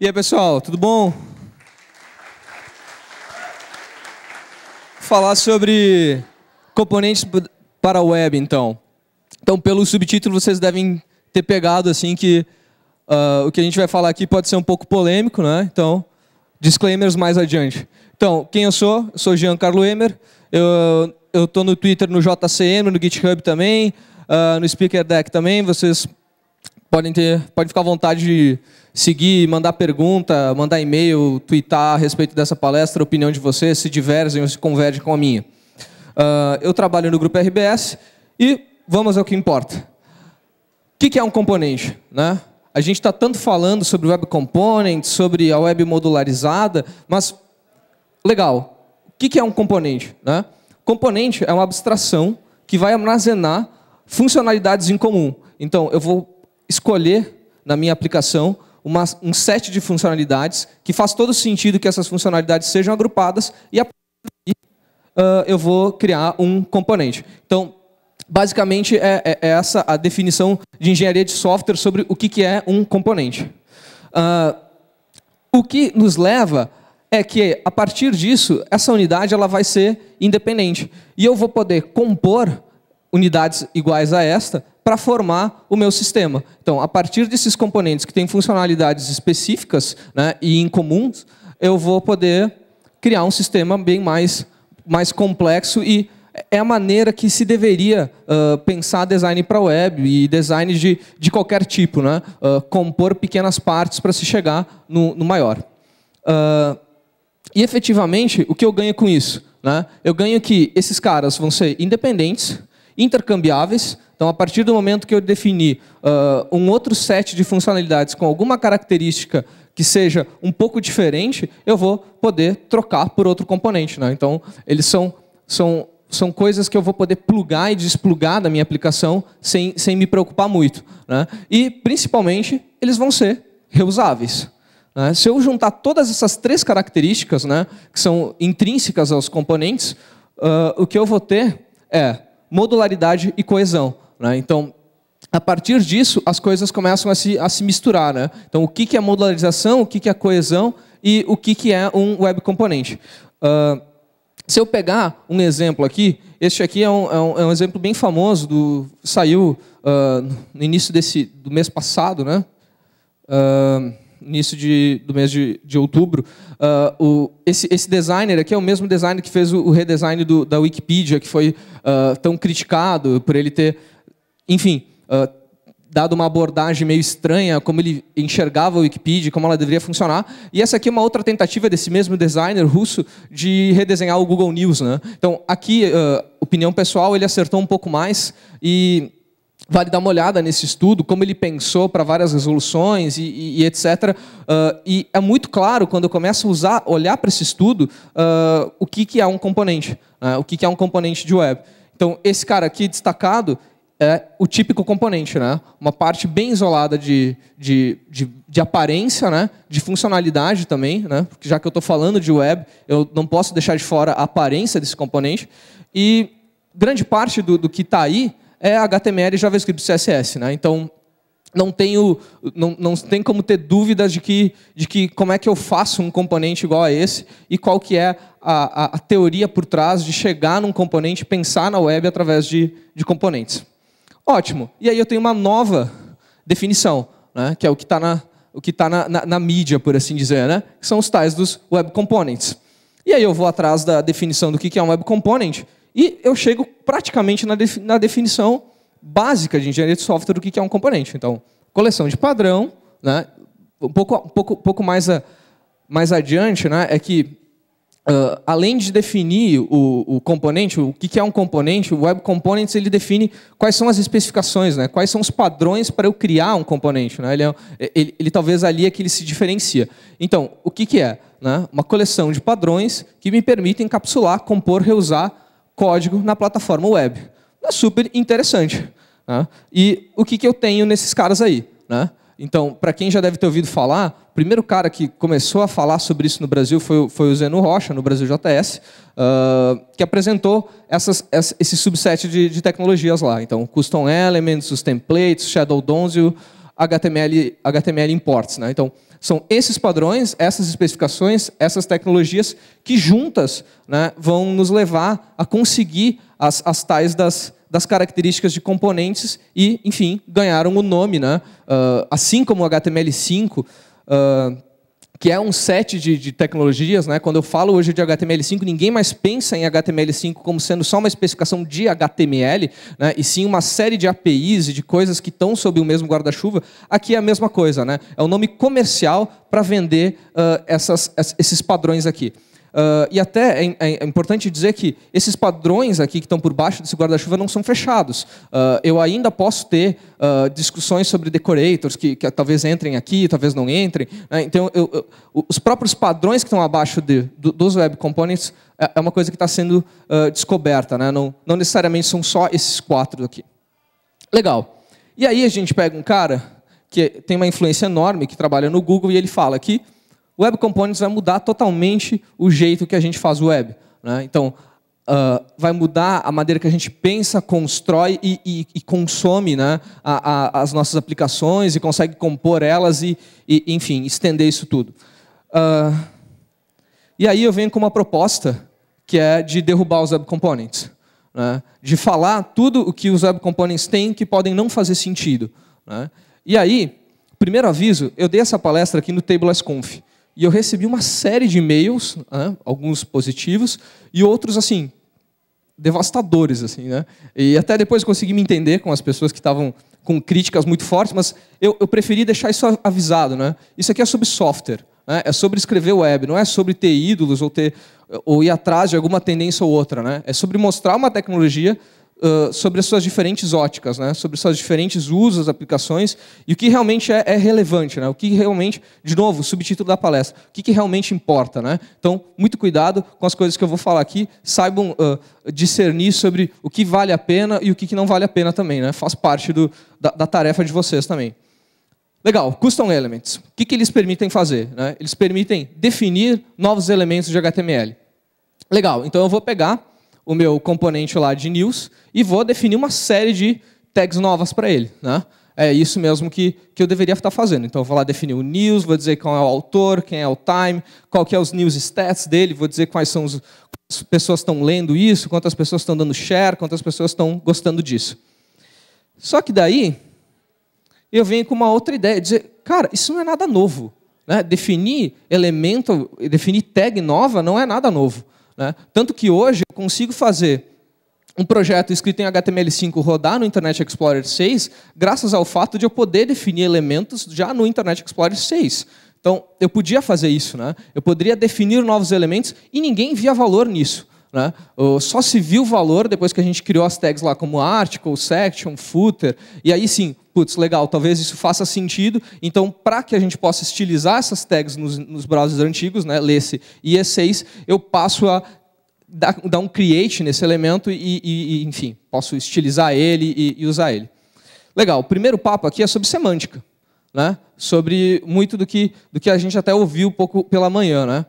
E aí, pessoal, tudo bom? Vou falar sobre componentes para a web, então. Então, pelo subtítulo, vocês devem ter pegado assim que o que a gente vai falar aqui pode ser um pouco polêmico, né? Então, disclaimers mais adiante. Então, quem eu sou? Eu sou Giancarlo Emer. Eu estou no Twitter, no JCM, no GitHub também, no Speaker Deck também. Vocês podem ficar à vontade de seguir, mandar pergunta, mandar e-mail, twittar a respeito dessa palestra, a opinião de vocês, se divergem ou se convergem com a minha. Eu trabalho no grupo RBS e vamos ao que importa. O que é um componente, né? A gente está tanto falando sobre Web Components, sobre a web modularizada, mas, legal, o que é um componente, né? Componente é uma abstração que vai armazenar funcionalidades em comum. Então, eu vou escolher, na minha aplicação, um set de funcionalidades que faz todo sentido que essas funcionalidades sejam agrupadas e, a partir daí, eu vou criar um componente. Então, basicamente, é essa a definição de engenharia de software sobre o que é um componente. O que nos leva é que, a partir disso, essa unidade ela vai ser independente. E eu vou poder compor unidades iguais a esta para formar o meu sistema. Então, a partir desses componentes que têm funcionalidades específicas, né, e incomuns, eu vou poder criar um sistema bem mais complexo e é a maneira que se deveria pensar design para web e design de qualquer tipo, né? Compor pequenas partes para se chegar no maior. E, efetivamente, o que eu ganho com isso? Né? Eu ganho que esses caras vão ser independentes, intercambiáveis. Então, a partir do momento que eu definir um outro set de funcionalidades com alguma característica que seja um pouco diferente, eu vou poder trocar por outro componente, né? Então, eles são coisas que eu vou poder plugar e desplugar da minha aplicação sem me preocupar muito, né? E, principalmente, eles vão ser reusáveis. Né? Se eu juntar todas essas três características, né, que são intrínsecas aos componentes, o que eu vou ter é modularidade e coesão. Né? Então, a partir disso, as coisas começam a se misturar. Né? Então, o que é modularização, o que é coesão e o que é um web componente. Se eu pegar um exemplo aqui, este aqui é um exemplo bem famoso, saiu no início do mês passado, né? Início do mês de outubro. Esse designer aqui é o mesmo designer que fez o redesign da Wikipedia, que foi tão criticado por ele ter, enfim, dado uma abordagem meio estranha, como ele enxergava a Wikipedia, como ela deveria funcionar. E essa aqui é uma outra tentativa desse mesmo designer russo de redesenhar o Google News. Né? Então, aqui, opinião pessoal, ele acertou um pouco mais e vale dar uma olhada nesse estudo, como ele pensou para várias resoluções e etc. E é muito claro, quando eu começo a olhar para esse estudo, o que é um componente, né? O que é um componente de web. Então, esse cara aqui destacado é o típico componente, né? Uma parte bem isolada de aparência, né? De funcionalidade também, né? Porque já que eu estou falando de web, eu não posso deixar de fora a aparência desse componente. E grande parte do que está aí é HTML, JavaScript e CSS. Né? Então, não tem como ter dúvidas de que como é que eu faço um componente igual a esse e qual que é a teoria por trás de chegar num componente e pensar na web através de componentes. Ótimo. E aí eu tenho uma nova definição, né? Que é o que está na mídia, por assim dizer, né? Que são os tais dos Web Components. E aí eu vou atrás da definição do que é um Web Component e eu chego praticamente na definição básica de engenharia de software do que é um componente. Então, coleção de padrão, né? Um pouco mais adiante, né? É que, além de definir o componente, o que é um componente, o Web Components ele define quais são as especificações, né? Quais são os padrões para eu criar um componente. Né? Ele talvez ali é que ele se diferencia. Então, o que é? Né? Uma coleção de padrões que me permitem encapsular, compor, reusar código na plataforma web. É super interessante. Né? E o que eu tenho nesses caras aí? Né? Então, para quem já deve ter ouvido falar, o primeiro cara que começou a falar sobre isso no Brasil foi o Zeno Rocha, no Brasil JS, que apresentou esse subset de tecnologias lá. Então, Custom Elements, os templates, Shadow DOM HTML imports, né? Então, são esses padrões, essas especificações, essas tecnologias que juntas, né, vão nos levar a conseguir as tais das características de componentes e, enfim, ganharam o nome, né? Assim como o HTML5, que é um set de tecnologias, né? Quando eu falo hoje de HTML5, ninguém mais pensa em HTML5 como sendo só uma especificação de HTML, né? E sim uma série de APIs e de coisas que estão sob o mesmo guarda-chuva. Aqui é a mesma coisa, né? É um nome comercial para vender esses padrões aqui. E até é importante dizer que esses padrões aqui que estão por baixo desse guarda-chuva não são fechados. Eu ainda posso ter discussões sobre decorators que talvez entrem aqui, talvez não entrem. Né? Então, os próprios padrões que estão abaixo dos Web Components é uma coisa que está sendo descoberta. Né? Não necessariamente são só esses 4 aqui. Legal. E aí a gente pega um cara que tem uma influência enorme, que trabalha no Google, e ele fala que Web Components vai mudar totalmente o jeito que a gente faz web. Né? Então, vai mudar a maneira que a gente pensa, constrói e consome, né, as nossas aplicações e consegue compor elas e enfim, estender isso tudo. E aí eu venho com uma proposta que é de derrubar os Web Components. Né? De falar tudo o que os Web Components têm que podem não fazer sentido. Né? E aí, primeiro aviso, eu dei essa palestra aqui no TableSconf. E eu recebi uma série de e-mails, né, alguns positivos, e outros, assim, devastadores. Assim, né? E até depois consegui me entender com as pessoas que estavam com críticas muito fortes, mas eu preferi deixar isso avisado. Né? Isso aqui é sobre software, né? É sobre escrever web, não é sobre ter ídolos ou ir atrás de alguma tendência ou outra. Né? É sobre mostrar uma tecnologia sobre as suas diferentes óticas, né? Sobre suas diferentes usos, aplicações, e o que realmente é relevante, né? O que realmente, de novo, o subtítulo da palestra, o que realmente importa. Né? Então, muito cuidado com as coisas que eu vou falar aqui, saibam discernir sobre o que vale a pena e o que não vale a pena também. Né? Faz parte da tarefa de vocês também. Legal, Custom Elements. O que eles permitem fazer? Né? Eles permitem definir novos elementos de HTML. Legal, então eu vou pegar o meu componente lá de news e vou definir uma série de tags novas para ele. Né? É isso mesmo que eu deveria estar fazendo. Então, eu vou lá definir o news, vou dizer qual é o autor, quem é o time, qual que é os news stats dele, vou dizer quais são quantas pessoas estão lendo isso, quantas pessoas estão dando share, quantas pessoas estão gostando disso. Só que daí, eu venho com uma outra ideia, dizer, cara, isso não é nada novo. Né? Definir elemento, definir tag nova não é nada novo. Né? Tanto que hoje eu consigo fazer um projeto escrito em HTML5 rodar no Internet Explorer 6 graças ao fato de eu poder definir elementos já no Internet Explorer 6. Então, eu podia fazer isso. Né? Eu poderia definir novos elementos e ninguém via valor nisso. Né? Só se viu valor depois que a gente criou as tags lá como article, section, footer. E aí sim, putz, legal, talvez isso faça sentido. Então, para que a gente possa estilizar essas tags nos browsers antigos, né, Lesse e E6, eu passo a dar um create nesse elemento e enfim, posso estilizar ele e usar ele. Legal, o primeiro papo aqui é sobre semântica. Né? Sobre muito do que a gente até ouviu um pouco pela manhã. Né?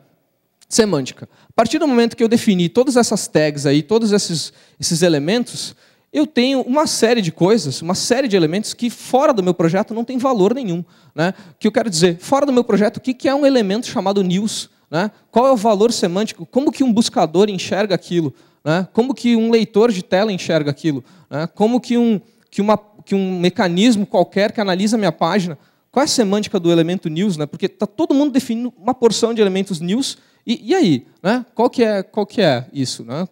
Semântica. A partir do momento que eu defini todas essas tags aí, todos esses elementos, eu tenho uma série de coisas, uma série de elementos que fora do meu projeto não tem valor nenhum. Né? O que eu quero dizer? Fora do meu projeto, o que é um elemento chamado news? Né? Qual é o valor semântico? Como que um buscador enxerga aquilo? Né? Como que um leitor de tela enxerga aquilo? Né? Como que um mecanismo qualquer que analisa a minha página? Qual é a semântica do elemento news? Né? Porque está todo mundo definindo uma porção de elementos news. E aí? Né? Qual que é isso? Né?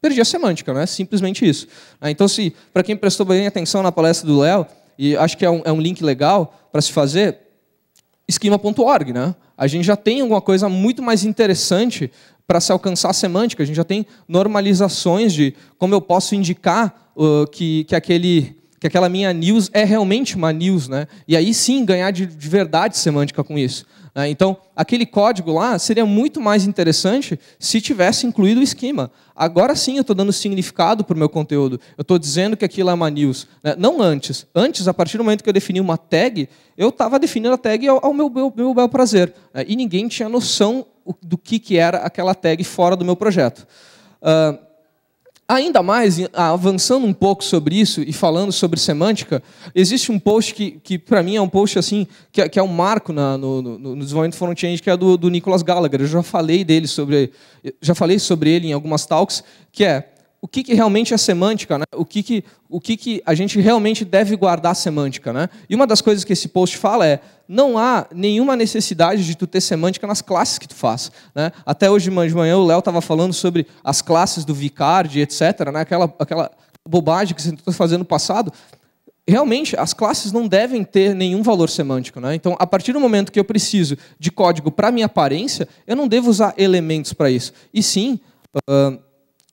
Perdi a semântica, né? Simplesmente isso. Então, para quem prestou bem atenção na palestra do Léo, e acho que é um link legal para se fazer, schema.org. Né? A gente já tem alguma coisa muito mais interessante para se alcançar a semântica. A gente já tem normalizações de como eu posso indicar que aquela minha news é realmente uma news. Né? E aí sim ganhar de verdade semântica com isso. Então, aquele código lá seria muito mais interessante se tivesse incluído o esquema. Agora sim eu estou dando significado para o meu conteúdo. Eu estou dizendo que aquilo é uma news. Né? Não antes. Antes, a partir do momento que eu defini uma tag, eu estava definindo a tag ao meu bel prazer. Né? E ninguém tinha noção do que era aquela tag fora do meu projeto. Ainda mais, avançando um pouco sobre isso e falando sobre semântica, existe um post que para mim é um post assim, que é um marco no desenvolvimento front-end, que é do Nicholas Gallagher. Eu já falei sobre ele em algumas talks, que é o que realmente é semântica, né? O que a gente realmente deve guardar semântica, né? E uma das coisas que esse post fala é: não há nenhuma necessidade de tu ter semântica nas classes que tu faz, né? Até hoje de manhã o Léo estava falando sobre as classes do vcard, etc., né? Aquela bobagem que você tentou fazer no passado. Realmente, as classes não devem ter nenhum valor semântico, né? Então, a partir do momento que eu preciso de código para minha aparência, eu não devo usar elementos para isso, e sim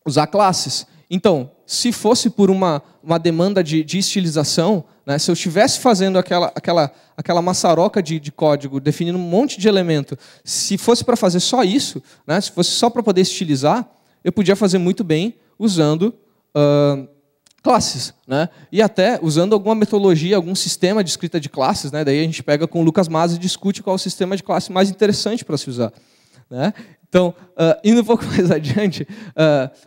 usar classes. Então, se fosse por uma demanda de estilização, né, se eu estivesse fazendo aquela maçaroca de código, definindo um monte de elemento, se fosse para fazer só isso, né, se fosse só para poder estilizar, eu podia fazer muito bem usando classes, né, e até usando alguma metodologia, algum sistema de escrita de classes. Né, daí a gente pega com o Lucas Mas e discute qual é o sistema de classe mais interessante para se usar. Né? Então, indo um pouco mais adiante,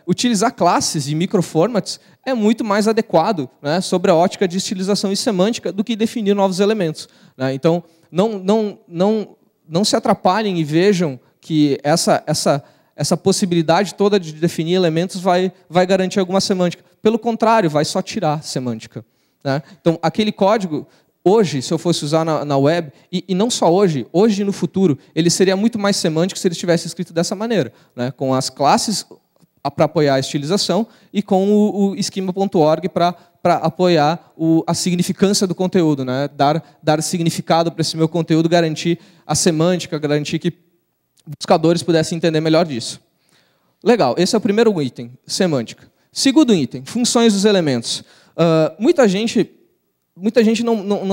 utilizar classes e microformats é muito mais adequado, né, sobre a ótica de estilização e semântica do que definir novos elementos. Né? Então, não se atrapalhem e vejam que essa possibilidade toda de definir elementos vai garantir alguma semântica. Pelo contrário, vai só tirar semântica. Né? Então, aquele código... Hoje, se eu fosse usar na web, e não só hoje e no futuro, ele seria muito mais semântico se ele estivesse escrito dessa maneira, né? Com as classes para apoiar a estilização e com o schema.org para apoiar a significância do conteúdo, né? Dar significado para esse meu conteúdo, garantir a semântica, garantir que buscadores pudessem entender melhor disso. Legal, esse é o primeiro item, semântica. Segundo item, funções dos elementos. Muita gente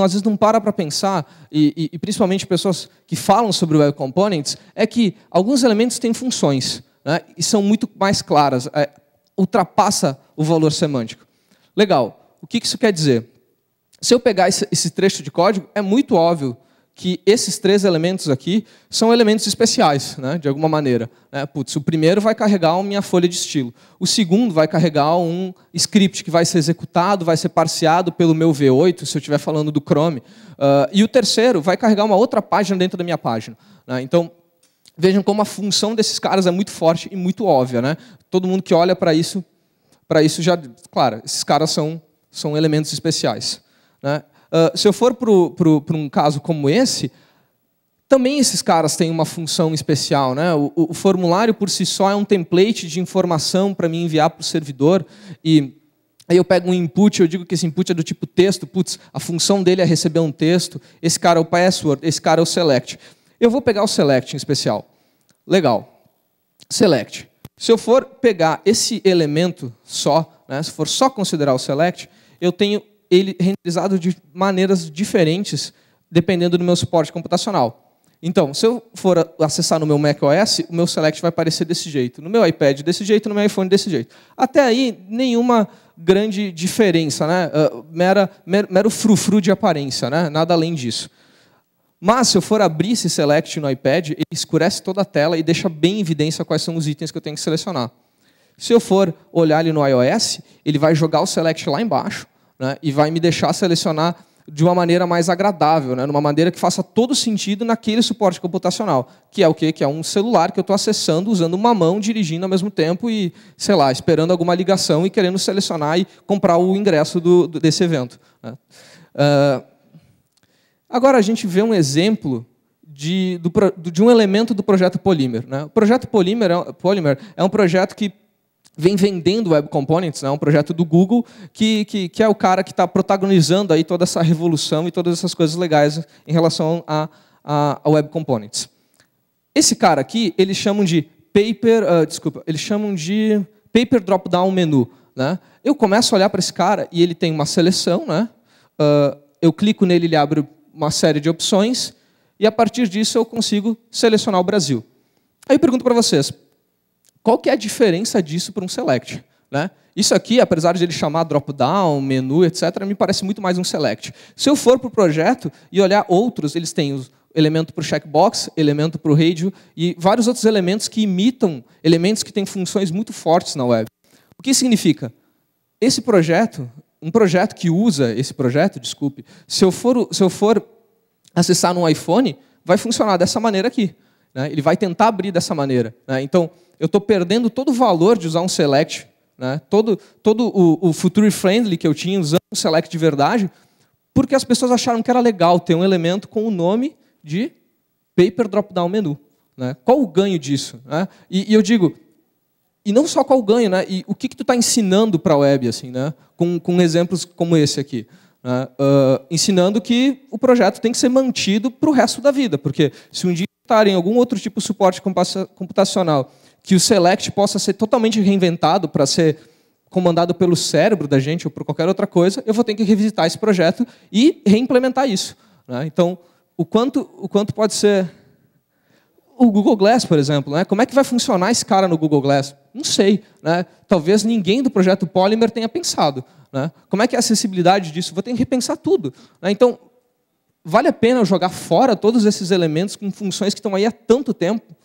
às vezes não para pensar, e principalmente pessoas que falam sobre Web Components, é que alguns elementos têm funções, né, e são muito mais claras, ultrapassa o valor semântico. Legal, o que isso quer dizer? Se eu pegar esse trecho de código, é muito óbvio que esses 3 elementos aqui são elementos especiais, né, de alguma maneira. Putz, o primeiro vai carregar a minha folha de estilo. O segundo vai carregar um script que vai ser executado, vai ser parseado pelo meu V8, se eu estiver falando do Chrome. E o terceiro vai carregar uma outra página dentro da minha página. Né? Então, vejam como a função desses caras é muito forte e muito óbvia. Né? Todo mundo que olha para isso já... Claro, esses caras são elementos especiais. Né? Se eu for para um caso como esse, também esses caras têm uma função especial. Né? O formulário, por si só, é um template de informação para me enviar para o servidor. E aí eu pego um input, eu digo que esse input é do tipo texto. Putz, a função dele é receber um texto. Esse cara é o password, esse cara é o select. Eu vou pegar o select em especial. Legal. Select. Se eu for pegar esse elemento só, né, se for só considerar o select, eu tenho ele renderizado de maneiras diferentes, dependendo do meu suporte computacional. Então, se eu for acessar no meu macOS, o meu select vai aparecer desse jeito. No meu iPad, desse jeito. No meu iPhone, desse jeito. Até aí, nenhuma grande diferença. Né? Mero frufru de aparência. Né? Nada além disso. Mas, se eu for abrir esse select no iPad, ele escurece toda a tela e deixa bem em evidência quais são os itens que eu tenho que selecionar. Se eu for olhar ali no iOS, ele vai jogar o select lá embaixo, né, e vai me deixar selecionar de uma maneira mais agradável, né, numa maneira que faça todo sentido naquele suporte computacional, que é o quê? Que é um celular que eu estou acessando usando uma mão, dirigindo ao mesmo tempo e, sei lá, esperando alguma ligação e querendo selecionar e comprar o ingresso desse evento. Né. Agora a gente vê um exemplo de um elemento do projeto Polymer. Né. O projeto Polymer é um projeto que vem vendendo Web Components, né, um projeto do Google, que é o cara que está protagonizando aí toda essa revolução e todas essas coisas legais em relação a Web Components. Esse cara aqui, eles chamam de Paper Drop-Down Menu. Né? Eu começo a olhar para esse cara e ele tem uma seleção, né? Eu clico nele, ele abre uma série de opções e, a partir disso, eu consigo selecionar o Brasil. Aí eu pergunto para vocês, qual que é a diferença disso para um select? Né? Isso aqui, apesar de ele chamar drop-down, menu, etc., me parece muito mais um select. Se eu for para o projeto e olhar outros, eles têm o elemento para o checkbox, elemento para o radio e vários outros elementos que imitam elementos que têm funções muito fortes na web. O que significa? Esse projeto, um projeto que usa esse projeto, desculpe, se eu for acessar no iPhone, vai funcionar dessa maneira aqui, né? Ele vai tentar abrir dessa maneira, né? Então, eu estou perdendo todo o valor de usar um select, né? Todo o future friendly que eu tinha usando um select de verdade, porque as pessoas acharam que era legal ter um elemento com o nome de paper drop-down menu, né? Qual o ganho disso, né? E eu digo, e não só qual o ganho, né? E o que tu está ensinando para a web, assim, né? Com exemplos como esse aqui, né? Ensinando que o projeto tem que ser mantido para o resto da vida, porque se um dia estarem algum outro tipo de suporte computacional que o select possa ser totalmente reinventado para ser comandado pelo cérebro da gente ou por qualquer outra coisa, eu vou ter que revisitar esse projeto e reimplementar isso, né? Então, o quanto pode ser... O Google Glass, por exemplo, né? Como é que vai funcionar esse cara no Google Glass? Não sei, né? Talvez ninguém do projeto Polymer tenha pensado, né? Como é que é a acessibilidade disso? Vou ter que repensar tudo, né? Então, vale a pena eu jogar fora todos esses elementos com funções que estão aí há tanto tempo?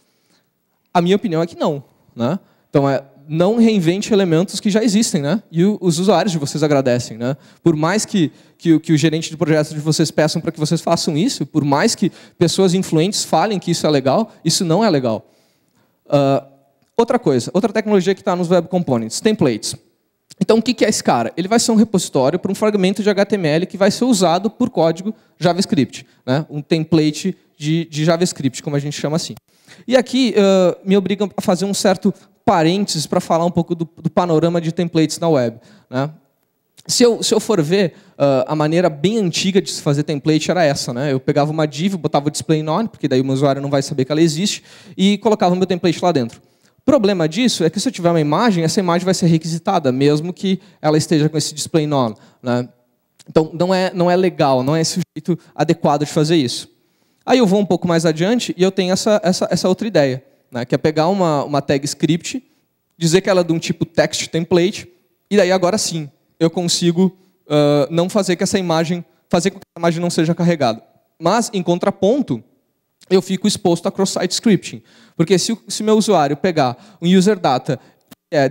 A minha opinião é que não, né? Então, não reinvente elementos que já existem, né? E os usuários de vocês agradecem, né? Por mais que o gerente de projetos de vocês peçam para que vocês façam isso, por mais que pessoas influentes falem que isso é legal, isso não é legal. Outra coisa, outra tecnologia que está nos Web Components, templates. Então, o que é esse cara? Ele vai ser um repositório para um fragmento de HTML que vai ser usado por código JavaScript, né? Um template de JavaScript, como a gente chama assim. E aqui me obriga a fazer um certo parênteses para falar um pouco do panorama de templates na web, né? Se eu for ver, a maneira bem antiga de se fazer template era essa, né? Eu pegava uma div, botava o display none, porque daí o meu usuário não vai saber que ela existe, e colocava o meu template lá dentro. O problema disso é que se eu tiver uma imagem, essa imagem vai ser requisitada, mesmo que ela esteja com esse display none, né? Então, não é legal, não é esse o jeito adequado de fazer isso. Aí eu vou um pouco mais adiante e eu tenho essa outra ideia, né? Que é pegar uma tag script, dizer que ela é de um tipo text template, e daí agora sim, eu consigo não fazer que essa imagem, fazer com que a imagem não seja carregada. Mas, em contraponto, eu fico exposto a cross-site scripting. Porque se meu usuário pegar um user data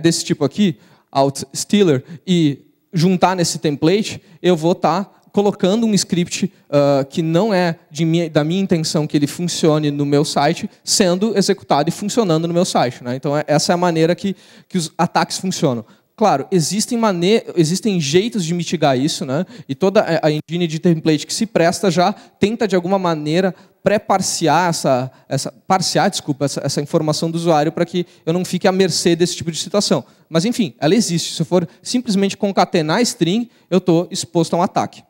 desse tipo aqui, out stealer, e juntar nesse template, eu vou estar colocando um script que não é da minha intenção que ele funcione no meu site, sendo executado e funcionando no meu site, né? Então, essa é a maneira que os ataques funcionam. Claro, existem jeitos de mitigar isso, né? E toda a engine de template que se presta já tenta, de alguma maneira, pré-parsear essa informação do usuário para que eu não fique à mercê desse tipo de situação. Mas, enfim, ela existe. Se eu for simplesmente concatenar a string, eu estou exposto a um ataque.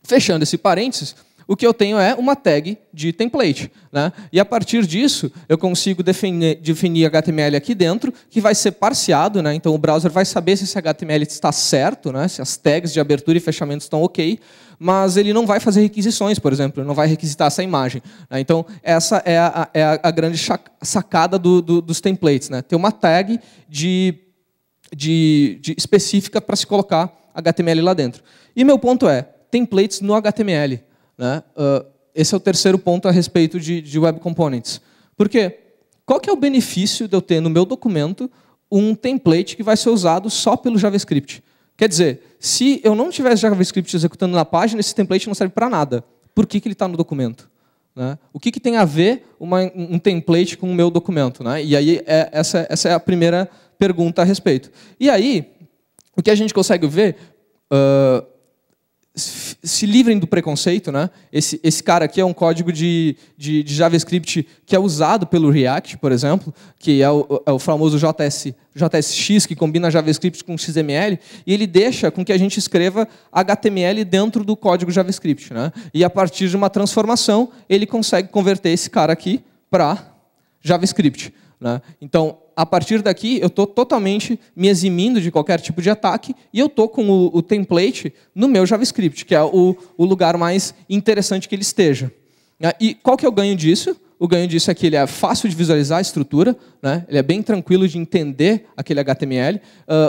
Fechando esse parênteses, o que eu tenho é uma tag de template, né? E a partir disso, eu consigo definir HTML aqui dentro, que vai ser parseado, né? Então o browser vai saber se esse HTML está certo, né? Se as tags de abertura e fechamento estão ok, mas ele não vai fazer requisições, por exemplo, ele não vai requisitar essa imagem, né? Então essa é a grande sacada dos templates, né? Ter uma tag específica para se colocar HTML lá dentro. E meu ponto é, templates no HTML. Né? Esse é o terceiro ponto a respeito de Web Components. Por quê? Qual que é o benefício de eu ter no meu documento um template que vai ser usado só pelo JavaScript? Quer dizer, se eu não tivesse JavaScript executando na página, esse template não serve para nada. Por que ele está no documento? Né? O que tem a ver um template com o meu documento? Né? E aí, essa é a primeira pergunta a respeito. E aí, o que a gente consegue ver... se livrem do preconceito, né? Esse cara aqui é um código de JavaScript que é usado pelo React, por exemplo, que é o famoso JSX, que combina JavaScript com XML, e ele deixa com que a gente escreva HTML dentro do código JavaScript, né? E a partir de uma transformação, ele consegue converter esse cara aqui para JavaScript, né? Então, a partir daqui, eu estou totalmente me eximindo de qualquer tipo de ataque e eu estou com o template no meu JavaScript, que é o lugar mais interessante que ele esteja. E qual que é o ganho disso? O ganho disso é que ele é fácil de visualizar a estrutura, né? Ele é bem tranquilo de entender aquele HTML.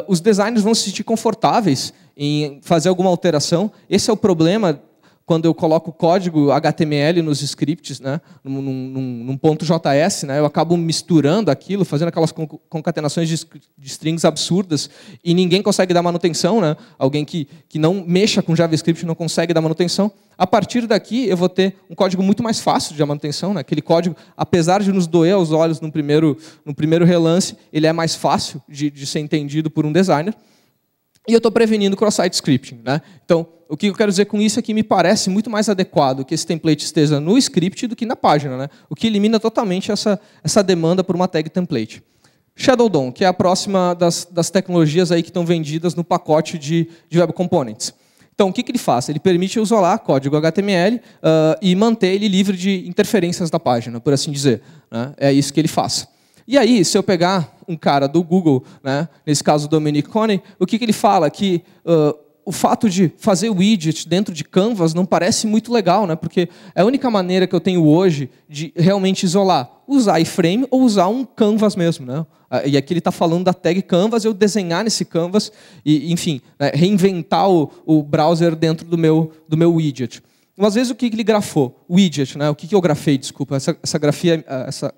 Os designers vão se sentir confortáveis em fazer alguma alteração. Esse é o problema quando eu coloco código HTML nos scripts, né, num ponto JS, né, eu acabo misturando aquilo, fazendo aquelas concatenações de strings absurdas, e ninguém consegue dar manutenção, né? Alguém que não mexa com JavaScript não consegue dar manutenção. A partir daqui, eu vou ter um código muito mais fácil de dar manutenção, né? Aquele código, apesar de nos doer aos olhos no primeiro relance, ele é mais fácil de ser entendido por um designer. E eu estou prevenindo cross-site scripting, né? Então, o que eu quero dizer com isso é que me parece muito mais adequado que esse template esteja no script do que na página, né? O que elimina totalmente essa demanda por uma tag template. Shadow DOM, que é a próxima das tecnologias aí que estão vendidas no pacote de Web Components. Então, o que ele faz? Ele permite isolar código HTML e manter ele livre de interferências da página, por assim dizer, né? É isso que ele faz. E aí, se eu pegar um cara do Google, né, nesse caso o Dominic Coney, o que ele fala? Que o fato de fazer widget dentro de Canvas não parece muito legal, né? Porque é a única maneira que eu tenho hoje de realmente isolar, usar iframe ou usar um Canvas mesmo, né? E aqui ele está falando da tag Canvas, eu desenhar nesse Canvas e, enfim, né, reinventar o browser dentro do meu widget. Às vezes, o que ele grafou? Widget, né? O que eu grafei, desculpa, essa grafia, essa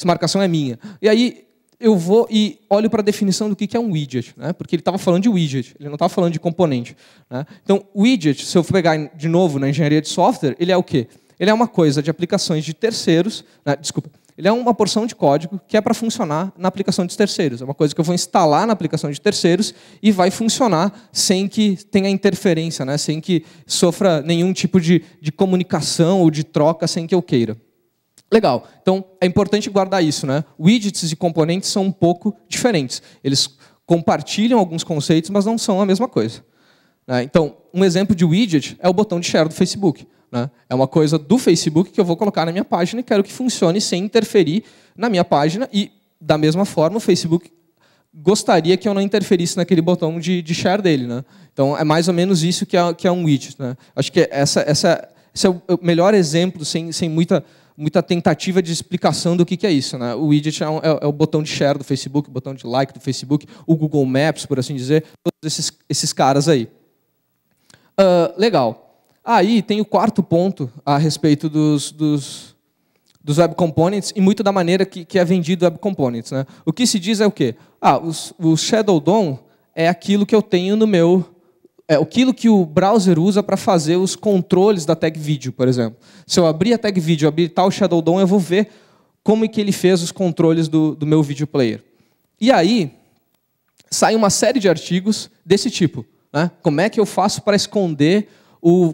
marcação é minha. E aí, eu vou e olho para a definição do que é um widget, né? Porque ele estava falando de widget, ele não estava falando de componente, né? Então, widget, se eu for pegar de novo na engenharia de software, ele é o quê? Ele é uma coisa de aplicações de terceiros, né? Desculpa, ele é uma porção de código que é para funcionar na aplicação de terceiros. É uma coisa que eu vou instalar na aplicação de terceiros e vai funcionar sem que tenha interferência, né? Sem que sofra nenhum tipo de comunicação ou de troca sem que eu queira. Legal. Então, é importante guardar isso, né? Widgets e componentes são um pouco diferentes. Eles compartilham alguns conceitos, mas não são a mesma coisa, né? Então, um exemplo de widget é o botão de share do Facebook, né? É uma coisa do Facebook que eu vou colocar na minha página e quero que funcione sem interferir na minha página. E, da mesma forma, o Facebook gostaria que eu não interferisse naquele botão de share dele, né? Então, é mais ou menos isso que é um widget, né? Acho que esse é o melhor exemplo, sem muita tentativa de explicação do que é isso, né? O widget é o botão de share do Facebook, o botão de like do Facebook, o Google Maps, por assim dizer, todos esses caras aí. Legal. Aí tem o quarto ponto a respeito dos Web Components e muito da maneira que é vendido Web Components, né? O que se diz é o quê? O Shadow DOM é aquilo que eu tenho no meu... É aquilo que o browser usa para fazer os controles da tag vídeo, por exemplo. Se eu abrir a tag vídeo, habilitar o Shadow DOM, eu vou ver como é que ele fez os controles do meu video player. E aí, sai uma série de artigos desse tipo, né? Como é que eu faço para esconder o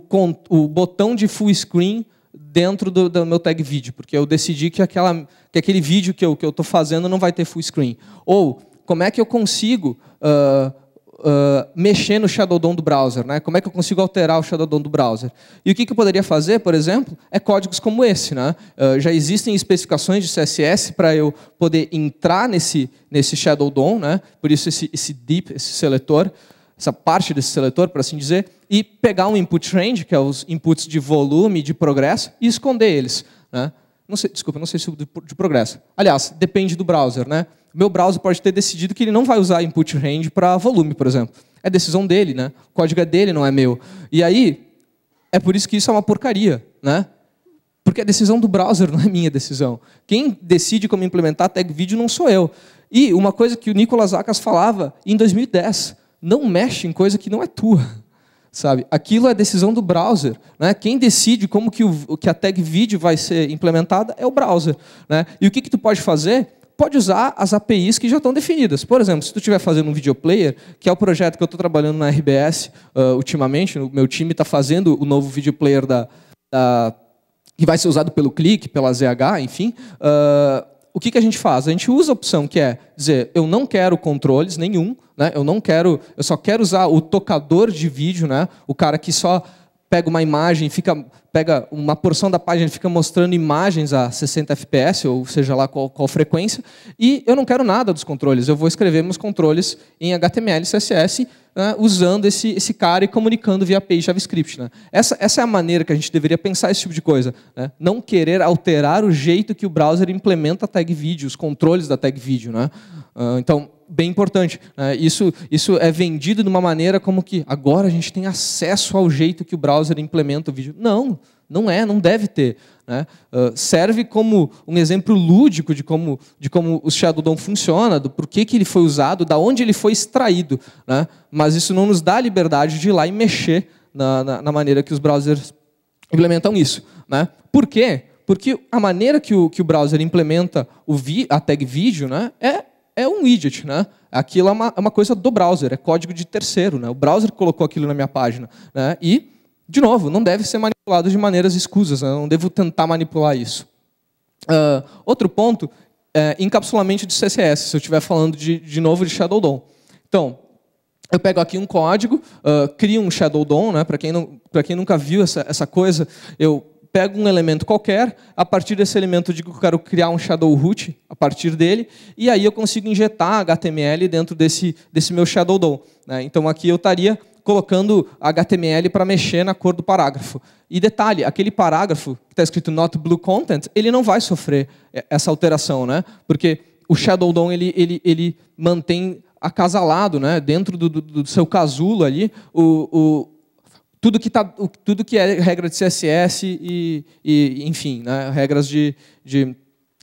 botão de full screen dentro do meu tag vídeo? Porque eu decidi que aquele vídeo que eu estou fazendo não vai ter full screen. Ou, como é que eu consigo... mexer no Shadow DOM do browser, né? Como é que eu consigo alterar o Shadow DOM do browser? E o que eu poderia fazer, por exemplo, é códigos como esse, né? Já existem especificações de CSS para eu poder entrar nesse Shadow DOM, né? Por isso esse div, esse seletor, essa parte desse seletor, por assim dizer, e pegar um input range, que é os inputs de volume e de progresso, e esconder eles, né? Não sei se de progresso. Aliás, depende do browser, né? O meu browser pode ter decidido que ele não vai usar input range para volume, por exemplo. É decisão dele, né? O código é dele, não é meu. E aí, é por isso que isso é uma porcaria, né? Porque a decisão do browser não é minha decisão. Quem decide como implementar tag vídeo não sou eu. E uma coisa que o Nicolas Akas falava em 2010, não mexe em coisa que não é tua. Sabe? Aquilo é decisão do browser, né? Quem decide como que a tag vídeo vai ser implementada é o browser, né? E o que tu pode fazer? Pode usar as APIs que já estão definidas. Por exemplo, se tu estiver fazendo um video player, que é o projeto que eu estou trabalhando na RBS ultimamente, o meu time está fazendo o novo video player que vai ser usado pelo Click, pela ZH, enfim. O que a gente faz? A gente usa a opção que é dizer, eu não quero controles nenhum, né? Eu só quero usar o tocador de vídeo, né? O cara que só pega uma imagem, pega uma porção da página e fica mostrando imagens a 60 FPS, ou seja lá qual frequência, e eu não quero nada dos controles. Eu vou escrever meus controles em HTML, CSS, né, usando esse cara e comunicando via API JavaScript. Né? Essa é a maneira que a gente deveria pensar esse tipo de coisa. Né? Não querer alterar o jeito que o browser implementa a tag vídeo, os controles da tag vídeo. Né? Então, bem importante. Né? Isso é vendido de uma maneira como que agora a gente tem acesso ao jeito que o browser implementa o vídeo. Não deve ter. Né? Serve como um exemplo lúdico de como o Shadow DOM funciona, do porquê que ele foi usado, da onde ele foi extraído. Né? Mas isso não nos dá a liberdade de ir lá e mexer na maneira que os browsers implementam isso. Né? Por quê? Porque a maneira que o browser implementa a tag vídeo, né, é um widget. Né? Aquilo é uma coisa do browser, é código de terceiro. Né? O browser colocou aquilo na minha página. Né? E, de novo, não deve ser manipulado de maneiras escusas. Né? Não devo tentar manipular isso. Outro ponto é encapsulamento de CSS, se eu estiver falando de novo de Shadow DOM. Então, eu pego aqui um código, crio um Shadow DOM. Né? Para quem nunca viu essa coisa, eu pego um elemento qualquer, a partir desse elemento eu digo que eu quero criar um shadow root a partir dele, e aí eu consigo injetar HTML dentro desse meu Shadow DOM. Né? Então aqui eu estaria colocando HTML para mexer na cor do parágrafo. E detalhe, aquele parágrafo que está escrito not blue content, ele não vai sofrer essa alteração, né? Porque o Shadow DOM ele mantém acasalado, né? Dentro do seu casulo ali, tudo que é regra de CSS e enfim, né, regras de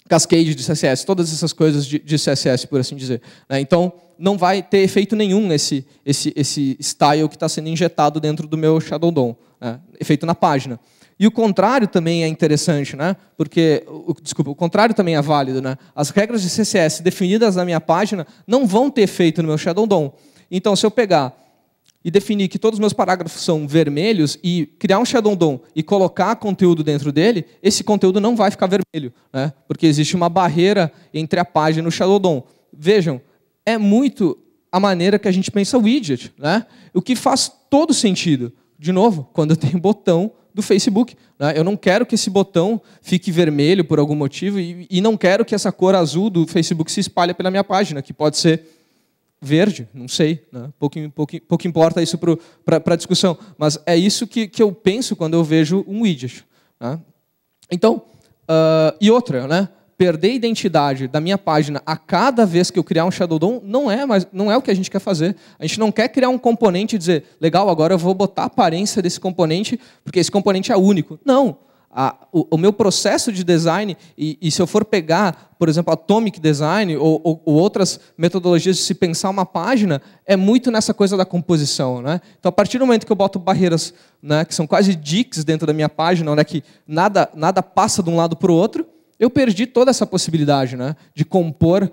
cascade de CSS, todas essas coisas de CSS, por assim dizer. Né? Então, não vai ter efeito nenhum esse style que está sendo injetado dentro do meu Shadow DOM, né? Efeito na página. E o contrário também é interessante, né? Porque, o contrário também é válido. Né? As regras de CSS definidas na minha página não vão ter efeito no meu Shadow DOM. Então, se eu pegar e definir que todos os meus parágrafos são vermelhos e criar um Shadow DOM e colocar conteúdo dentro dele, esse conteúdo não vai ficar vermelho, né? Porque existe uma barreira entre a página e o Shadow DOM. Vejam, é muito a maneira que a gente pensa o widget, né? O que faz todo sentido. De novo, quando eu tenho botão do Facebook. Né? Eu não quero que esse botão fique vermelho por algum motivo e não quero que essa cor azul do Facebook se espalhe pela minha página, que pode ser verde, não sei, né? pouco importa isso para a discussão, mas é isso que eu penso quando eu vejo um widget. Né? Então, e outra, né? Perder a identidade da minha página a cada vez que eu criar um Shadow DOM não é o que a gente quer fazer. A gente não quer criar um componente e dizer, legal, agora eu vou botar a aparência desse componente, porque esse componente é único. Não. O meu processo de design, e se eu for pegar, por exemplo, Atomic Design ou outras metodologias de se pensar uma página, é muito nessa coisa da composição. Né? Então, a partir do momento que eu boto barreiras, né, que são quase dicks dentro da minha página, onde é que nada passa de um lado para o outro, eu perdi toda essa possibilidade, né, de compor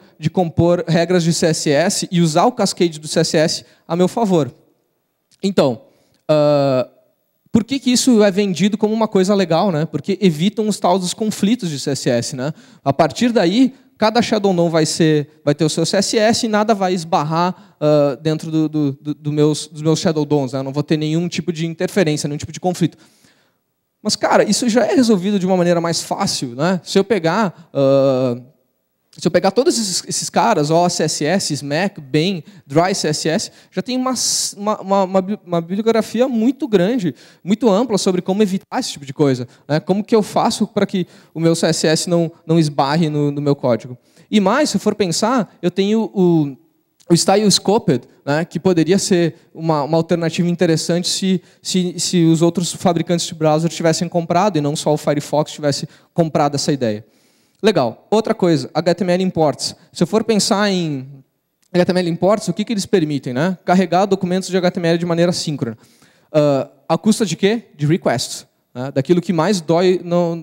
regras de CSS e usar o cascade do CSS a meu favor. Então, por que isso é vendido como uma coisa legal? Né? Porque evitam os tais dos conflitos de CSS. Né? A partir daí, cada Shadow DOM vai ter o seu CSS e nada vai esbarrar dentro dos meus Shadow DOMs. Né? Eu não vou ter nenhum tipo de interferência, nenhum tipo de conflito. Mas, cara, isso já é resolvido de uma maneira mais fácil. Né? Se eu pegar todos esses caras, CSS, Smack, Ben, Dry CSS, já tem uma bibliografia muito grande, muito ampla sobre como evitar esse tipo de coisa. Né? Como que eu faço para que o meu CSS não esbarre no meu código. E mais, se eu for pensar, eu tenho o Style Scoped, né, que poderia ser uma alternativa interessante se os outros fabricantes de browser tivessem comprado, e não só o Firefox tivesse comprado essa ideia. Legal. Outra coisa, HTML imports. Se eu for pensar em HTML imports, o que eles permitem? Né? Carregar documentos de HTML de maneira síncrona. A custa de quê? De requests. Né? Daquilo que mais dói na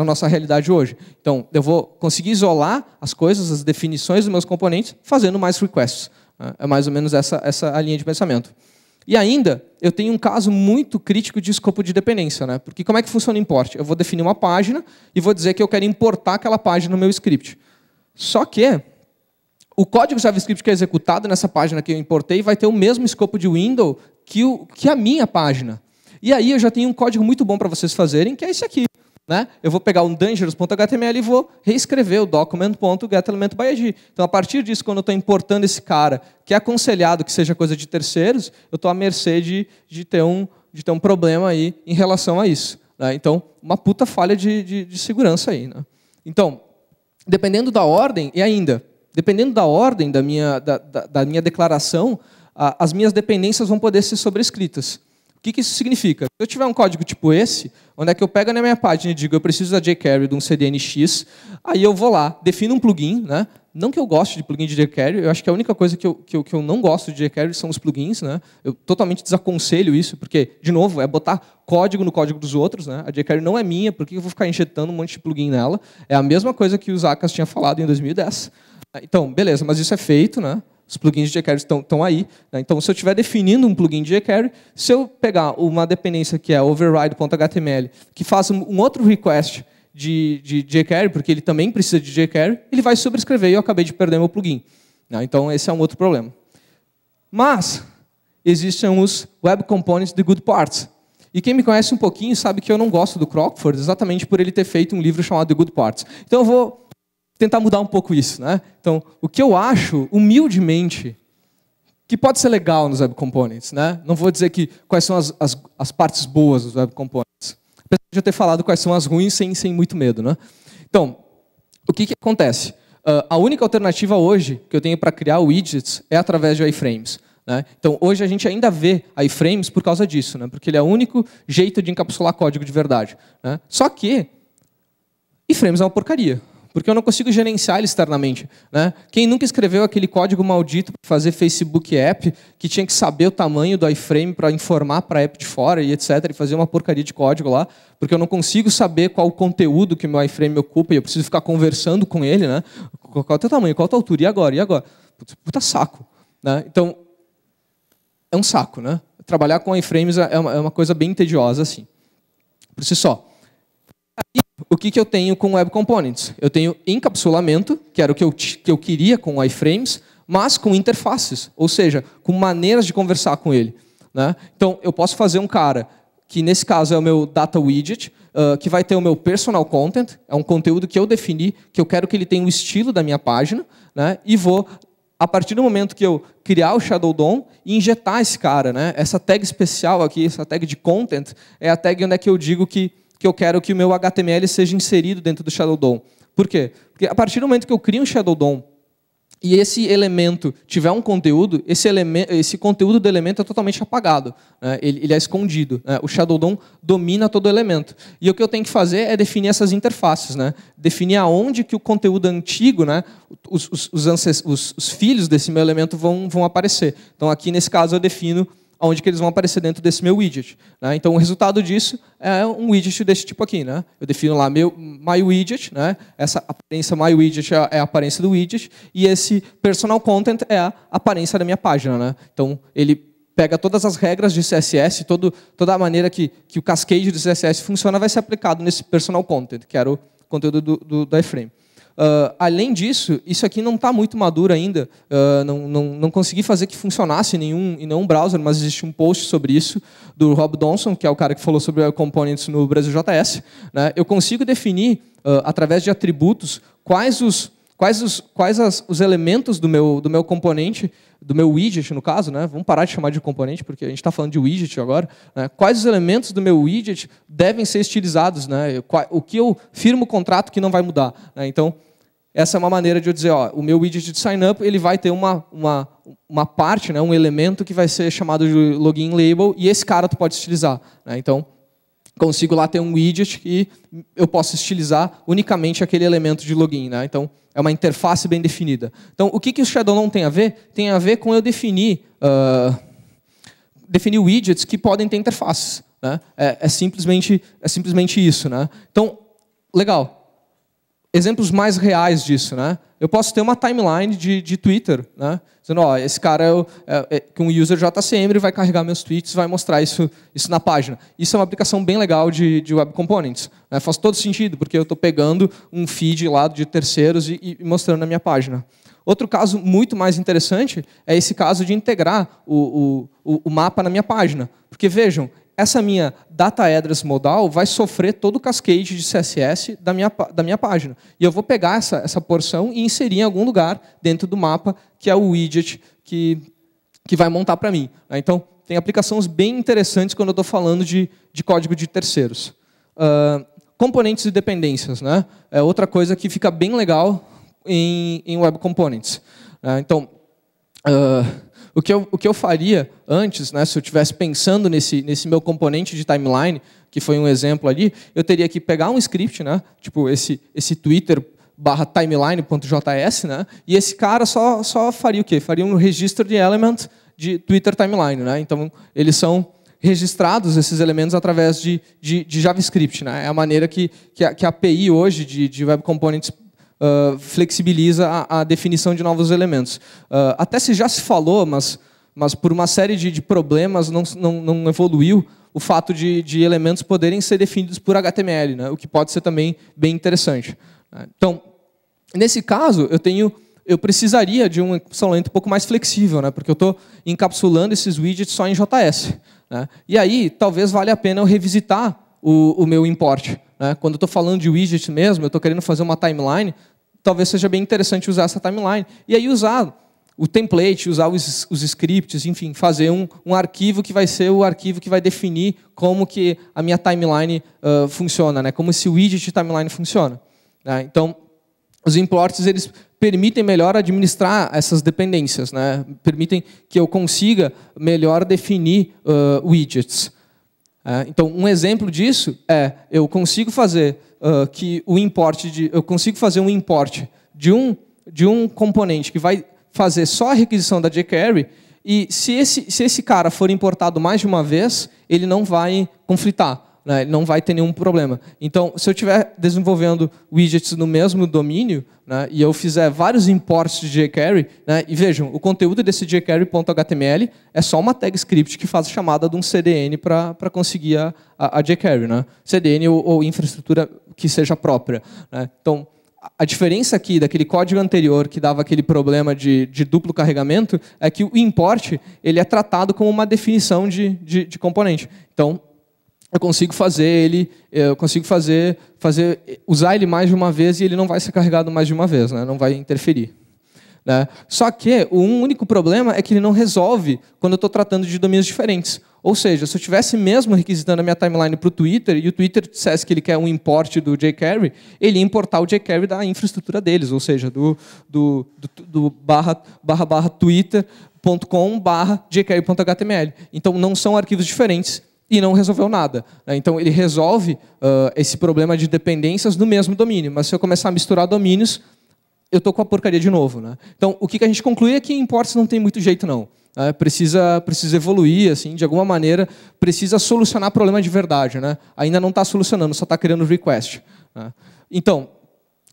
nossa realidade hoje. Então, eu vou conseguir isolar as coisas, as definições dos meus componentes, fazendo mais requests. Né? É mais ou menos essa a linha de pensamento. E ainda, eu tenho um caso muito crítico de escopo de dependência. Né? Porque como é que funciona o import? Eu vou definir uma página e vou dizer que eu quero importar aquela página no meu script. Só que o código JavaScript que é executado nessa página que eu importei vai ter o mesmo escopo de window que a minha página. E aí eu já tenho um código muito bom para vocês fazerem, que é esse aqui. né? Eu vou pegar um dangerous.html e vou reescrever o document.getElementById. Então, a partir disso, quando eu estou importando esse cara, que é aconselhado que seja coisa de terceiros, eu estou à mercê de ter um problema aí em relação a isso, né? Então, uma puta falha de segurança aí, né? Então, dependendo da ordem, e ainda, dependendo da ordem da minha declaração, as minhas dependências vão poder ser sobrescritas. O que isso significa? Se eu tiver um código tipo esse, onde é que eu pego na minha página e digo eu preciso da jQuery de um CDNX, aí eu vou lá, defino um plugin, né? Não que eu goste de plugin de jQuery, eu acho que a única coisa que eu não gosto de jQuery são os plugins, né? Eu totalmente desaconselho isso, porque, de novo, é botar código no código dos outros, né? A jQuery não é minha, por que eu vou ficar injetando um monte de plugin nela? É a mesma coisa que o Zakas tinha falado em 2010. Então, beleza, mas isso é feito, né? Os plugins de jQuery estão aí, né? Então, se eu estiver definindo um plugin de jQuery, se eu pegar uma dependência que é override.html, que faça um outro request de jQuery, porque ele também precisa de jQuery, ele vai sobrescrever e eu acabei de perder meu plugin, né? Então, esse é um outro problema. Mas, existem os Web Components de Good Parts. E quem me conhece um pouquinho sabe que eu não gosto do Crockford, exatamente por ele ter feito um livro chamado The Good Parts. Então, eu vou tentar mudar um pouco isso, né? Então, o que eu acho, humildemente, que pode ser legal nos Web Components, né? Não vou dizer quais são as partes boas dos Web Components. Apesar de eu ter falado quais são as ruins sem muito medo, né? Então, o que acontece? A única alternativa hoje que eu tenho para criar widgets é através de iframes, né? Então, hoje a gente ainda vê iframes por causa disso, né? Porque ele é o único jeito de encapsular código de verdade, né? Só que iframes é uma porcaria, porque eu não consigo gerenciar ele externamente, né? Quem nunca escreveu aquele código maldito para fazer Facebook App, que tinha que saber o tamanho do iframe para informar para a app de fora e etc, e fazer uma porcaria de código lá, porque eu não consigo saber qual o conteúdo que o meu iframe ocupa e eu preciso ficar conversando com ele, né? Qual é o teu tamanho, qual é a tua altura, e agora? E agora? Puta saco, né? Então, é um saco, né? Trabalhar com iframes é uma coisa bem tediosa, assim, por si só. O que eu tenho com Web Components? Eu tenho encapsulamento, que era o que eu queria com iframes, mas com interfaces, ou seja, com maneiras de conversar com ele, né? Então, eu posso fazer um cara, que nesse caso é o meu data widget, que vai ter o meu personal content, é um conteúdo que eu defini, que eu quero que ele tenha o estilo da minha página, né? E vou, a partir do momento que eu criar o Shadow DOM, injetar esse cara, né? Essa tag especial aqui, essa tag de content, é a tag onde é que eu digo que eu quero que o meu HTML seja inserido dentro do Shadow DOM. Por quê? Porque a partir do momento que eu crio um Shadow DOM e esse elemento tiver um conteúdo, esse conteúdo do elemento é totalmente apagado, né? Ele é escondido, né? O Shadow DOM domina todo o elemento. E o que eu tenho que fazer é definir essas interfaces, né? Definir aonde que o conteúdo antigo, né? Os filhos desse meu elemento vão aparecer. Então, aqui, nesse caso, eu defino onde que eles vão aparecer dentro desse meu widget, né? Então, o resultado disso é um widget desse tipo aqui, né? Eu defino lá meu myWidget, né? Essa aparência myWidget é a aparência do widget, e esse personal content é a aparência da minha página, né? Então, ele pega todas as regras de CSS, toda a maneira que o cascade de CSS funciona vai ser aplicado nesse personal content, que era o conteúdo do iframe. Além disso, isso aqui não está muito maduro ainda, não consegui fazer que funcionasse em nenhum browser, mas existe um post sobre isso, do Rob Donson, que é o cara que falou sobre Web Components no BrasilJS, né? Eu consigo definir, através de atributos, quais os elementos do meu componente, do meu widget, no caso, né? Vamos parar de chamar de componente, porque a gente está falando de widget agora, né? Quais os elementos do meu widget devem ser estilizados, né? O que eu firmo o contrato que não vai mudar, né? Então, essa é uma maneira de eu dizer, ó, o meu widget de sign up ele vai ter uma parte, né? Um elemento que vai ser chamado de login label, e esse cara tu pode estilizar, né? Então, consigo lá ter um widget que eu posso estilizar unicamente aquele elemento de login, né? Então, é uma interface bem definida. Então, o que o Shadow DOM tem a ver? Tem a ver com eu definir widgets que podem ter interfaces, né? É simplesmente isso, né? Então, legal. Exemplos mais reais disso, né? Eu posso ter uma timeline de Twitter, né? Dizendo, ó, esse cara com o user JCM, ele vai carregar meus tweets, vai mostrar isso na página. Isso é uma aplicação bem legal de Web Components, né? Faz todo sentido, porque eu estou pegando um feed lá de terceiros e mostrando na minha página. Outro caso muito mais interessante é esse caso de integrar o mapa na minha página. Porque, vejam, essa minha data address modal vai sofrer todo o cascade de CSS da minha página. E eu vou pegar essa porção e inserir em algum lugar dentro do mapa, que é o widget que vai montar para mim. Então, tem aplicações bem interessantes quando eu estou falando de código de terceiros. Componentes e dependências, né? É outra coisa que fica bem legal em Web Components. Então, o que eu faria antes, né, se eu estivesse pensando nesse meu componente de timeline, que foi um exemplo ali, eu teria que pegar um script, né, tipo esse Twitter/timeline.js, né, e esse cara só faria o quê? Faria um registro de element de Twitter timeline. Né? Então, eles são registrados, esses elementos, através de JavaScript. Né? É a maneira que a API hoje de Web Components flexibiliza a definição de novos elementos. Até se já se falou, mas por uma série de problemas não evoluiu o fato de elementos poderem ser definidos por HTML, né? O que pode ser também bem interessante. Então, nesse caso, eu precisaria de um encapsulamento um pouco mais flexível, né? Porque eu estou encapsulando esses widgets só em JS. Né? E aí, talvez valha a pena eu revisitar o meu import. Né? Quando eu estou falando de widget mesmo, eu estou querendo fazer uma timeline, talvez seja bem interessante usar essa timeline. E aí usar o template, usar os scripts, enfim, fazer um arquivo que vai ser o arquivo que vai definir como que a minha timeline funciona, né? Como esse widget timeline funciona. Né? Então, os imports, eles permitem melhor administrar essas dependências, né? Permitem que eu consiga melhor definir widgets. Então, um exemplo disso é eu consigo fazer eu consigo fazer um import de um componente que vai fazer só a requisição da jQuery, e se esse cara for importado mais de uma vez, ele não vai conflitar. Né, ele não vai ter nenhum problema. Então, se eu estiver desenvolvendo widgets no mesmo domínio, né, e eu fizer vários imports de jQuery, né, e vejam, o conteúdo desse jQuery.html é só uma tag script que faz a chamada de um CDN para conseguir a jQuery. Né? CDN ou infraestrutura que seja própria. Né? Então, a diferença aqui daquele código anterior que dava aquele problema de duplo carregamento é que o import ele é tratado como uma definição de componente. Então, eu consigo usar ele mais de uma vez e ele não vai ser carregado mais de uma vez, né? Não vai interferir. Né? Só que o único problema é que ele não resolve quando eu estou tratando de domínios diferentes. Ou seja, se eu estivesse mesmo requisitando a minha timeline para o Twitter e o Twitter dissesse que ele quer um import do jQuery, ele ia importar o jQuery da infraestrutura deles, ou seja, do twitter.com/jQuery.html. Então, não são arquivos diferentes. E não resolveu nada. Então, ele resolve esse problema de dependências no mesmo domínio. Mas se eu começar a misturar domínios, eu estou com a porcaria de novo. Né? Então, o que a gente conclui é que imports não tem muito jeito, não. Precisa evoluir, assim, de alguma maneira, precisa solucionar problema de verdade. Né? Ainda não está solucionando, só está criando request. Né? Então,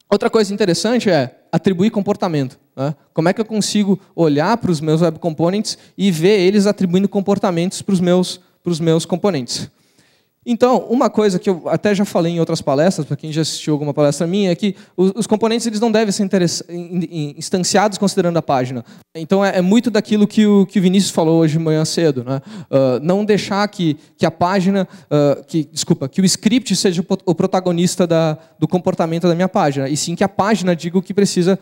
outra coisa interessante é atribuir comportamento. Né? Como é que eu consigo olhar para os meus web components e ver eles atribuindo comportamentos para os meus componentes. Então, uma coisa que eu até já falei em outras palestras, para quem já assistiu alguma palestra minha, é que os componentes eles não devem ser instanciados considerando a página. Então, é muito daquilo que o Vinícius falou hoje de manhã cedo. Né? Não deixar que a página, que o script seja o protagonista do comportamento da minha página, e sim que a página diga o que precisa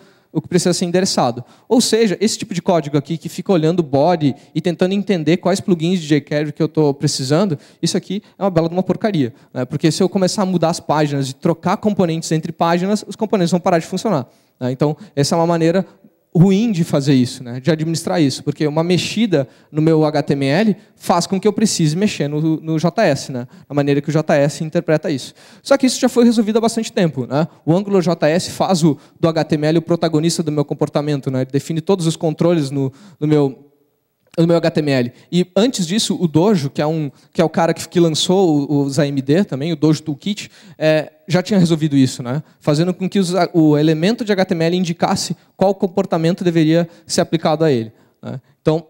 ser endereçado. Ou seja, esse tipo de código aqui que fica olhando o body e tentando entender quais plugins de jQuery que eu estou precisando, isso aqui é uma bela de uma porcaria. Né? Porque se eu começar a mudar as páginas e trocar componentes entre páginas, os componentes vão parar de funcionar. Né? Então, essa é uma maneira ruim de fazer isso, né? De administrar isso, porque uma mexida no meu HTML faz com que eu precise mexer no JS, né? A maneira que o JS interpreta isso. Só que isso já foi resolvido há bastante tempo, né? O AngularJS faz do HTML o protagonista do meu comportamento, né? Ele define todos os controles no meu HTML. E antes disso, o Dojo, que é o cara que lançou os AMD também, o Dojo Toolkit, já tinha resolvido isso, né? Fazendo com que o elemento de HTML indicasse qual comportamento deveria ser aplicado a ele. Né? Então,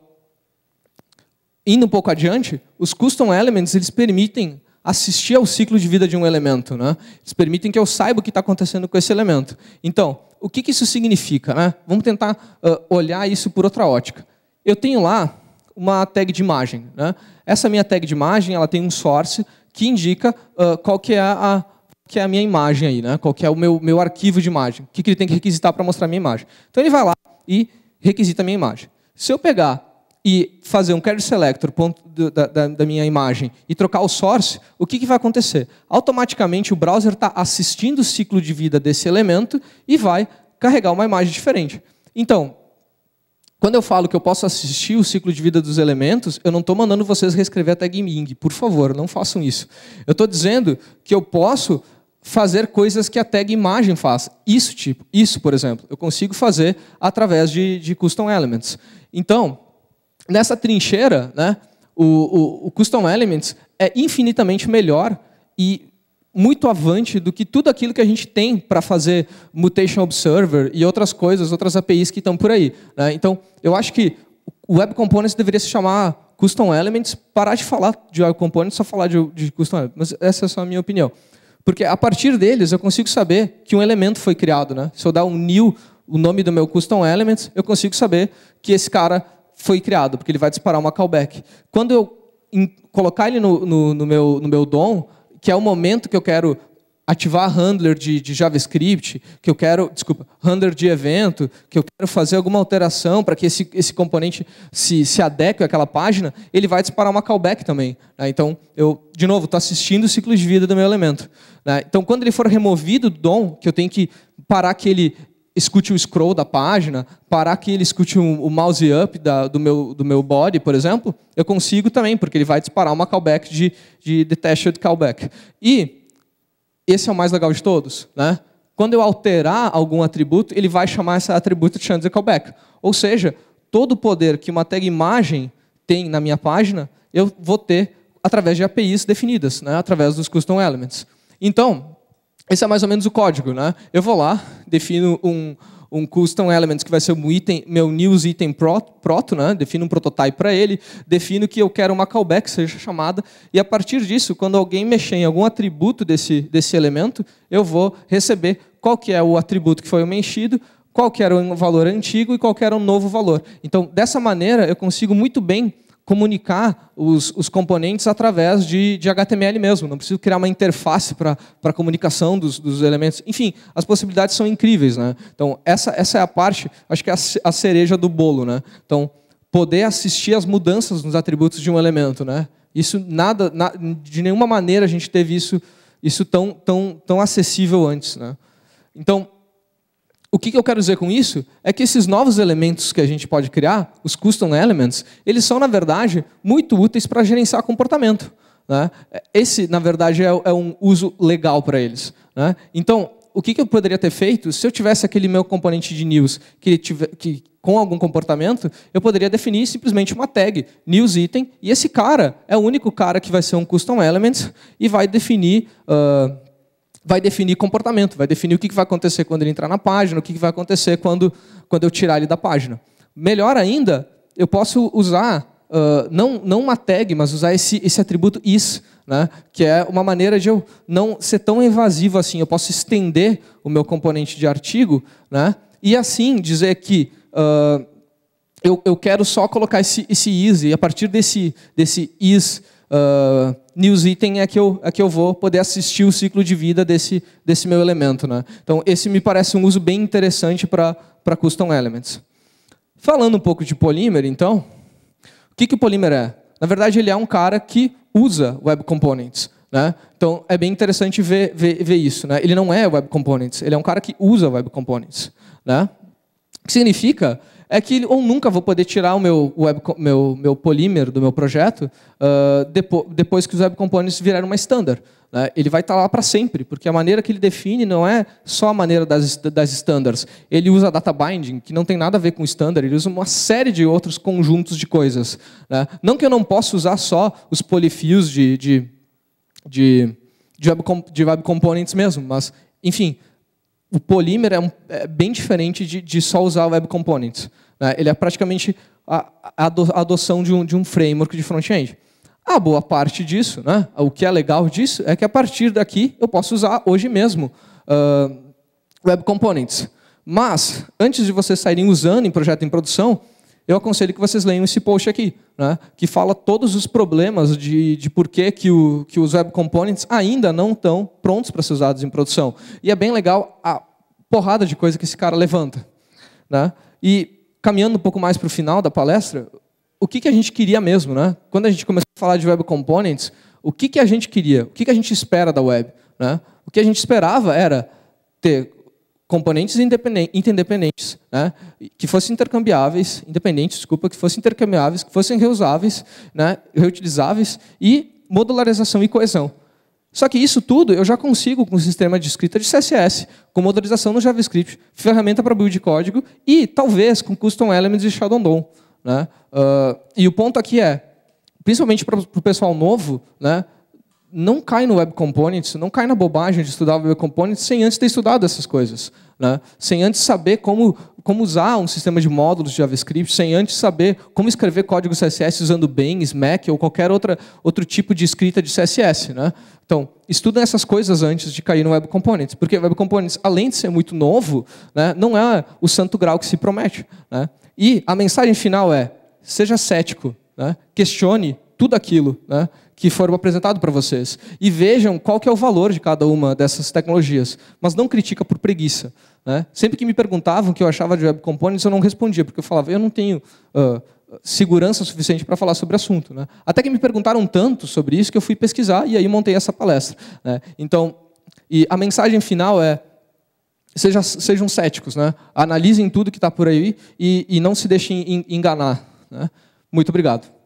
indo um pouco adiante, os custom elements eles permitem assistir ao ciclo de vida de um elemento. Né? Eles permitem que eu saiba o que está acontecendo com esse elemento. Então, o que isso significa? Né? Vamos tentar olhar isso por outra ótica. Eu tenho lá uma tag de imagem, né? Essa minha tag de imagem, ela tem um source que indica qual que é a minha imagem aí, né? Qual que é o meu arquivo de imagem, o que ele tem que requisitar para mostrar a minha imagem. Então ele vai lá e requisita a minha imagem. Se eu pegar e fazer um carry selector da minha imagem e trocar o source, o que vai acontecer? Automaticamente o browser está assistindo o ciclo de vida desse elemento e vai carregar uma imagem diferente. Então, quando eu falo que eu posso assistir o ciclo de vida dos elementos, eu não estou mandando vocês reescrever a tag Ming. Por favor, não façam isso. Eu estou dizendo que eu posso fazer coisas que a tag imagem faz. Isso, por exemplo, eu consigo fazer através de custom elements. Então, nessa trincheira, né, o custom elements é infinitamente melhor e muito avante do que tudo aquilo que a gente tem para fazer Mutation Observer e outras coisas, outras APIs que estão por aí, né? Então, eu acho que o Web Components deveria se chamar Custom Elements, parar de falar de Web Components, só falar de Custom Elements. Mas essa é só a minha opinião. Porque a partir deles eu consigo saber que um elemento foi criado, né? Se eu dar um new, o nome do meu Custom Elements, eu consigo saber que esse cara foi criado, porque ele vai disparar uma callback. Quando eu colocar ele no meu DOM, que é o momento que eu quero ativar handler de JavaScript, que eu quero, handler de evento, que eu quero fazer alguma alteração para que esse componente se adeque àquela página, ele vai disparar uma callback também, né? Então, eu, de novo, estou assistindo o ciclo de vida do meu elemento, né? Então, quando ele for removido do DOM, que eu tenho que parar que ele escute o scroll da página, parar que ele escute o mouse up do meu body, por exemplo, eu consigo também, porque ele vai disparar uma callback de detached callback. E esse é o mais legal de todos, né? Quando eu alterar algum atributo, ele vai chamar esse atributo de change callback. Ou seja, todo o poder que uma tag imagem tem na minha página, eu vou ter através de APIs definidas, né? Através dos custom elements. Então, esse é mais ou menos o código, né? Eu vou lá, defino um custom element que vai ser meu news item proto, né? Defino um prototype para ele, defino que eu quero uma callback seja chamada, e a partir disso, quando alguém mexer em algum atributo desse elemento, eu vou receber qual que é o atributo que foi mexido, qual que era o valor antigo e qual que era o novo valor. Então, dessa maneira, eu consigo muito bem comunicar os componentes através de HTML mesmo. Não preciso criar uma interface para a comunicação dos elementos. Enfim, as possibilidades são incríveis, né? Então, essa é a parte, acho que é a cereja do bolo, né? Então, poder assistir às mudanças nos atributos de um elemento, né? Isso de nenhuma maneira a gente teve isso tão acessível antes, né? Então, o que eu quero dizer com isso é que esses novos elementos que a gente pode criar, os custom elements, eles são, na verdade, muito úteis para gerenciar comportamento, né? Esse, na verdade, é um uso legal para eles, né? Então, o que eu poderia ter feito, se eu tivesse aquele meu componente de news que com algum comportamento, eu poderia definir simplesmente uma tag, news item, e esse cara é o único cara que vai ser um custom element e vai definir comportamento, vai definir o que vai acontecer quando ele entrar na página, o que vai acontecer quando eu tirar ele da página. Melhor ainda, eu posso usar, não uma tag, mas usar esse atributo is, né? Que é uma maneira de eu não ser tão evasivo assim. Eu posso estender o meu componente de artigo, né? E assim dizer que eu quero só colocar esse is, e a partir desse is, news item é que eu vou poder assistir o ciclo de vida desse meu elemento, né? Então, esse me parece um uso bem interessante para custom elements. Falando um pouco de Polymer, então, o que o Polymer é? Na verdade, ele é um cara que usa Web Components, né? Então, é bem interessante ver isso, né? Ele não é Web Components, ele é um cara que usa Web Components, né? O que significa é que eu nunca vou poder tirar o meu Polymer do meu projeto depois que os Web Components viraram uma standard, né? Ele vai estar lá para sempre, porque a maneira que ele define não é só a maneira das standards. Ele usa data binding, que não tem nada a ver com standard, ele usa uma série de outros conjuntos de coisas, né? Não que eu não possa usar só os polyfills de Web Components mesmo, mas, enfim, o Polymer é bem diferente de só usar Web Components, né? Ele é praticamente a adoção de um framework de front-end. A boa parte disso, né? O que é legal disso, é que a partir daqui eu posso usar hoje mesmo Web Components. Mas, antes de vocês saírem usando em projeto em produção, eu aconselho que vocês leiam esse post aqui, né, que fala todos os problemas de por que os Web Components ainda não estão prontos para ser usados em produção. E é bem legal a porrada de coisa que esse cara levanta. Né? E, caminhando um pouco mais para o final da palestra, o que a gente queria mesmo? Né? Quando a gente começou a falar de Web Components, o que a gente queria? O que a gente espera da web? Né? O que a gente esperava era ter componentes interdependentes, né? Que fossem intercambiáveis, que fossem intercambiáveis, que fossem reusáveis, né? Reutilizáveis e modularização e coesão. Só que isso tudo eu já consigo com o sistema de escrita de CSS, com modularização no JavaScript, ferramenta para build de código e talvez com custom elements de Shadow DOM. Né? E o ponto aqui é, principalmente para o pessoal novo, né? Não cai no Web Components, não cai na bobagem de estudar Web Components sem antes ter estudado essas coisas. Né? Sem antes saber como usar um sistema de módulos de JavaScript, sem antes saber como escrever código CSS usando BAM, SMAC ou qualquer outro tipo de escrita de CSS. Né? Então, estudem essas coisas antes de cair no Web Components, porque Web Components, além de ser muito novo, né, não é o santo grau que se promete. Né? E a mensagem final é, seja cético, né? Questione tudo aquilo, né, que foram apresentado para vocês. E vejam qual que é o valor de cada uma dessas tecnologias. Mas não critica por preguiça. Né? Sempre que me perguntavam o que eu achava de Web Components, eu não respondia, porque eu falava, eu não tenho segurança suficiente para falar sobre o assunto. Né? Até que me perguntaram tanto sobre isso que eu fui pesquisar e aí montei essa palestra. Né? Então, e a mensagem final é, sejam céticos. Né? Analisem tudo que está por aí e não se deixem enganar. Né? Muito obrigado.